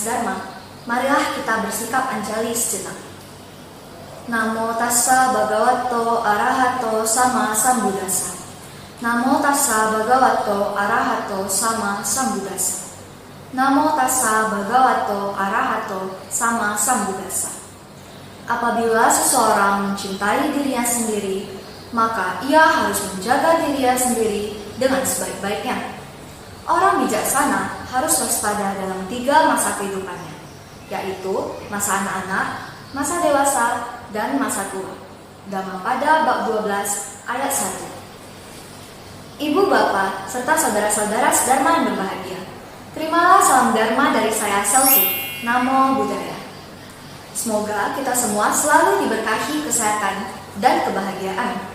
Dias Dharma, marilah kita bersikap anjali sejenak. Namo tassa bhagavato arahato sama sambuddhassa. Namo tassa bhagavato arahato sama sambuddhassa. Namo tassa bhagavato arahato sama sambuddhassa. Apabila seseorang mencintai dirinya sendiri, maka ia harus menjaga dirinya sendiri dengan sebaik-baiknya. Orang bijaksana harus waspada dalam 3 masa kehidupannya, yaitu masa anak-anak, masa dewasa, dan masa tua. Dhammapada bab 12 ayat 1. Ibu bapak serta saudara-saudara sedharma yang berbahagia, terimalah salam dharma dari saya Selvi. Namo Buddhaya. Semoga kita semua selalu diberkahi kesehatan dan kebahagiaan.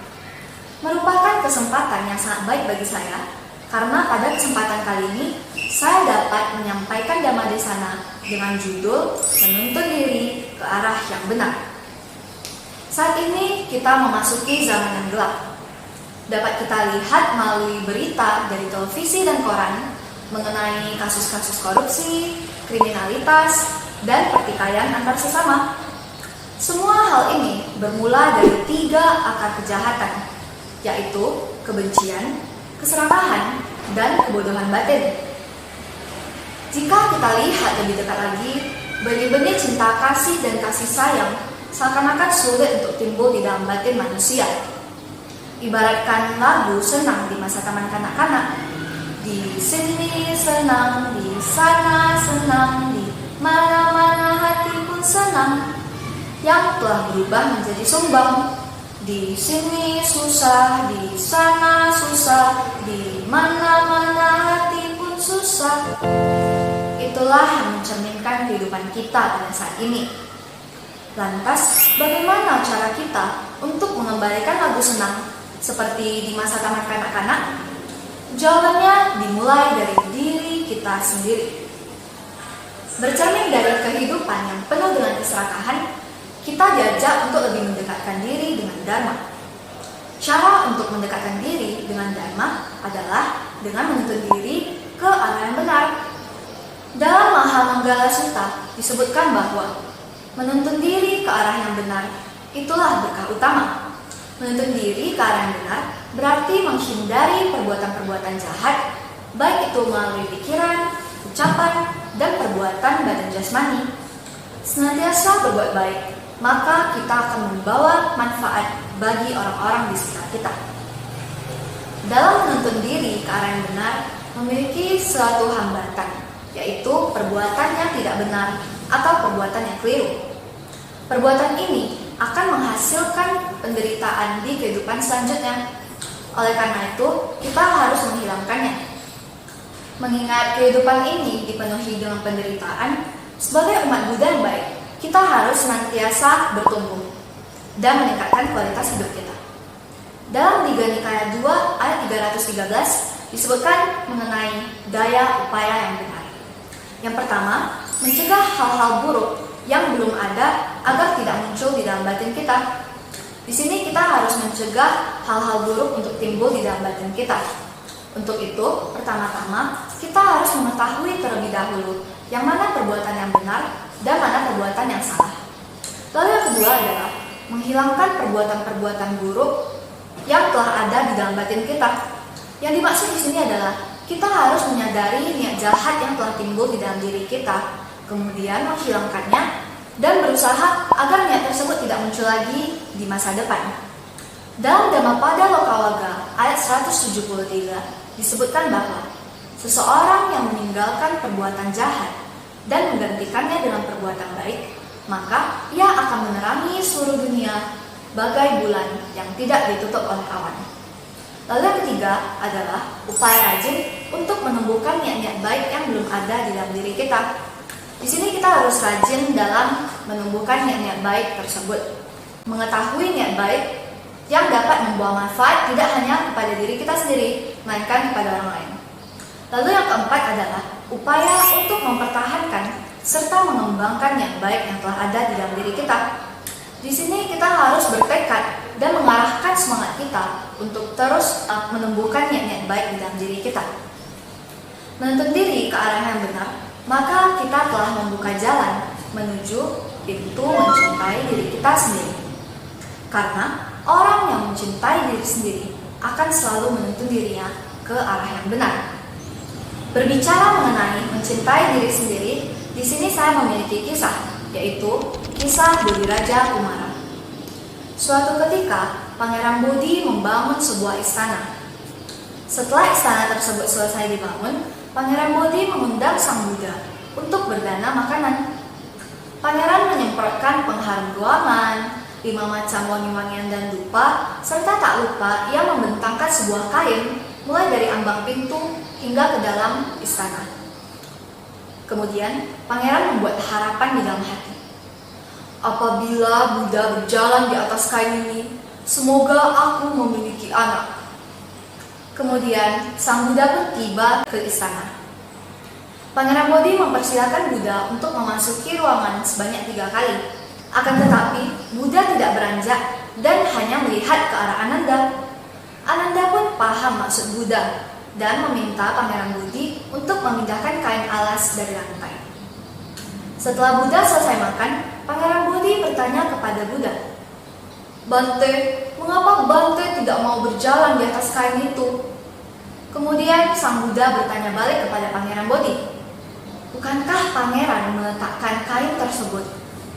Merupakan kesempatan yang sangat baik bagi saya, karena pada kesempatan kali ini saya dapat menyampaikan Dhamma Desana dengan judul menuntun diri ke arah yang benar. Saat ini kita memasuki zaman yang gelap. Dapat kita lihat melalui berita dari televisi dan koran mengenai kasus-kasus korupsi, kriminalitas, dan pertikaian antar sesama. Semua hal ini bermula dari 3 akar kejahatan, yaitu kebencian, keserakahan, dan kebodohan batin. Jika kita lihat lebih dekat lagi, benih-benih cinta kasih dan kasih sayang seakan-akan sulit untuk timbul di dalam batin manusia. Ibaratkan lagu senang di masa taman kanak-kanak. Di sini senang, di sana senang, di mana-mana hati pun senang, yang telah berubah menjadi sumbang. Di sini susah, di sana susah, di mana-mana hati pun susah. Itulah yang mencerminkan kehidupan kita pada saat ini. Lantas, bagaimana cara kita untuk mengembalikan lagu senang seperti di masa taman kanak-kanak? Jawabannya dimulai dari diri kita sendiri. Bercermin dari kehidupan yang penuh dengan keserakahan, kita diajak untuk lebih mendekatkan diri dengan Dharma. Cara untuk mendekatkan diri dengan Dharma adalah dengan menuntun diri ke arah yang benar. Dalam Mahamanggala Sutta disebutkan bahwa menuntun diri ke arah yang benar itulah berkah utama. Menuntun diri ke arah yang benar berarti menghindari perbuatan-perbuatan jahat, baik itu melalui pikiran, ucapan, dan perbuatan badan jasmani. Senantiasa berbuat baik, maka kita akan membawa manfaat bagi orang-orang di sekitar kita. Dalam menuntun diri ke arah yang benar memiliki suatu hambatan, yaitu perbuatan yang tidak benar atau perbuatan yang keliru. Perbuatan ini akan menghasilkan penderitaan di kehidupan selanjutnya. Oleh karena itu, kita harus menghilangkannya. Mengingat kehidupan ini dipenuhi dengan penderitaan, sebagai umat Buddha yang baik, kita harus senantiasa bertumbuh dan meningkatkan kualitas hidup kita. Dalam Digha Nikaya 2 ayat 313 disebutkan mengenai daya upaya yang benar. Yang pertama, mencegah hal-hal buruk yang belum ada agar tidak muncul di dalam batin kita. Di sini kita harus mencegah hal-hal buruk untuk timbul di dalam batin kita. Untuk itu, pertama-tama kita harus mengetahui terlebih dahulu yang mana perbuatan yang benar dan mana perbuatan yang salah. Lalu yang kedua adalah menghilangkan perbuatan-perbuatan buruk yang telah ada di dalam batin kita. Yang dimaksud di sini adalah kita harus menyadari niat jahat yang telah timbul di dalam diri kita, kemudian menghilangkannya dan berusaha agar niat tersebut tidak muncul lagi di masa depan. Dalam Dhammapada Lokawaga ayat 173 disebutkan bahwa seseorang yang meninggalkan perbuatan jahat dan menggantikannya dengan perbuatan baik, maka ia akan menerangi seluruh dunia bagai bulan yang tidak ditutup oleh awan. Lalu yang ketiga adalah upaya rajin untuk menumbuhkan niat-niat baik yang belum ada di dalam diri kita. Di sini kita harus rajin dalam menumbuhkan niat-niat baik tersebut. Mengetahui niat baik yang dapat membawa manfaat tidak hanya kepada diri kita sendiri, melainkan kepada orang lain. Lalu yang keempat adalah upaya untuk mempertahankan serta mengembangkan niat baik yang telah ada di dalam diri kita. Di sini kita harus bertekad dan mengarahkan semangat kita untuk terus menumbuhkan niat-niat baik di dalam diri kita. Menuntun diri ke arah yang benar maka kita telah membuka jalan menuju pintu mencintai diri kita sendiri. Karena orang yang mencintai diri sendiri akan selalu menuntun dirinya ke arah yang benar. Berbicara mengenai mencintai diri sendiri, di sini saya memiliki kisah, yaitu kisah Bodi Raja Kumara. Suatu ketika, Pangeran Bodi membangun sebuah istana. Setelah istana tersebut selesai dibangun, Pangeran Bodi mengundang Sang Buddha untuk berdana makanan. Pangeran menyemprotkan pengharum ruangan, 5 macam wangi-wangian dan dupa, serta tak lupa ia membentangkan sebuah kain mulai dari ambang pintu hingga ke dalam istana. Kemudian, Pangeran membuat harapan di dalam hati. Apabila Buddha berjalan di atas kain ini, semoga aku memiliki anak. Kemudian, Sang Buddha pun tiba ke istana. Pangeran Bodi mempersilahkan Buddha untuk memasuki ruangan sebanyak 3 kali. Akan tetapi, Buddha tidak beranjak dan hanya melihat ke arah Ananda. Ananda pun paham maksud Buddha dan meminta Pangeran Bodi untuk memindahkan kain alas dari lantai. Setelah Buddha selesai makan, Pangeran Bodi bertanya kepada Buddha, "Bante, mengapa Bante tidak mau berjalan di atas kain itu?" Kemudian Sang Buddha bertanya balik kepada Pangeran Bodi, "Bukankah Pangeran meletakkan kain tersebut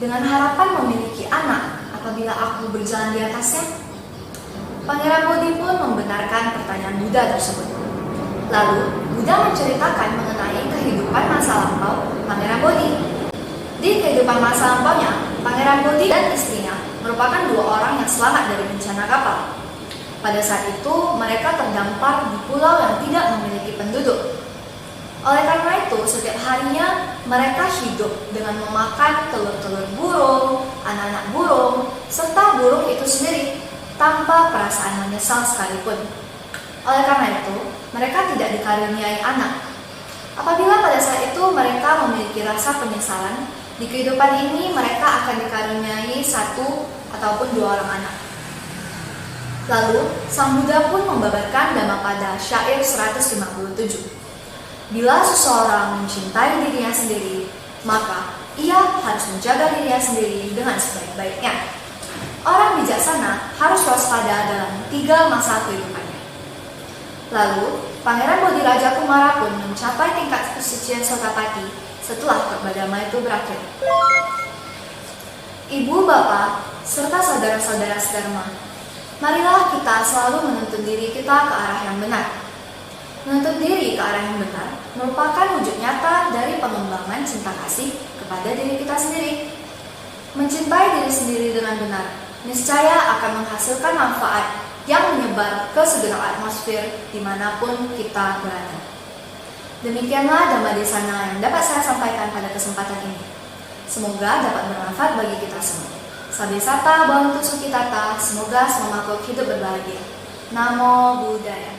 dengan harapan memiliki anak apabila aku berjalan di atasnya?" Pangeran Bodi pun membenarkan pertanyaan Buddha tersebut. Lalu, Buddha menceritakan mengenai kehidupan masa lampau Pangeran Bodi. Di kehidupan masa lampaunya, Pangeran Bodi dan istrinya merupakan 2 orang yang selamat dari bencana kapal. Pada saat itu, mereka terdampar di pulau yang tidak memiliki penduduk. Oleh karena itu, setiap harinya mereka hidup dengan memakan telur-telur burung, anak-anak burung, serta burung itu sendiri, tanpa perasaan menyesal sekalipun. Oleh karena itu, mereka tidak dikaruniai anak. Apabila pada saat itu mereka memiliki rasa penyesalan, di kehidupan ini mereka akan dikaruniai 1 ataupun 2 orang anak. Lalu, Sang Buddha pun membabarkan Dhammapada syair 157. Bila seseorang mencintai dirinya sendiri, maka ia harus menjaga dirinya sendiri dengan sebaik-baiknya. Orang bijaksana harus waspada dalam 3 masa kehidupannya. Lalu, Pangeran Bodi Raja Kumara pun mencapai tingkat kesucian Sotapati setelah Purbadhamma itu berakhir. Ibu, bapak, serta saudara-saudara sedharma, marilah kita selalu menuntun diri kita ke arah yang benar. Menuntun diri ke arah yang benar merupakan wujud nyata dari pengembangan cinta kasih kepada diri kita sendiri. Mencintai diri sendiri dengan benar niscaya akan menghasilkan manfaat yang menyebar ke segenap atmosfer dimanapun kita berada. Demikianlah Dhammadesana yang dapat saya sampaikan pada kesempatan ini. Semoga dapat bermanfaat bagi kita semua. Sabesata Bantu Sukitata, semoga semua makhluk hidup berbahagia. Namo Buddhaya.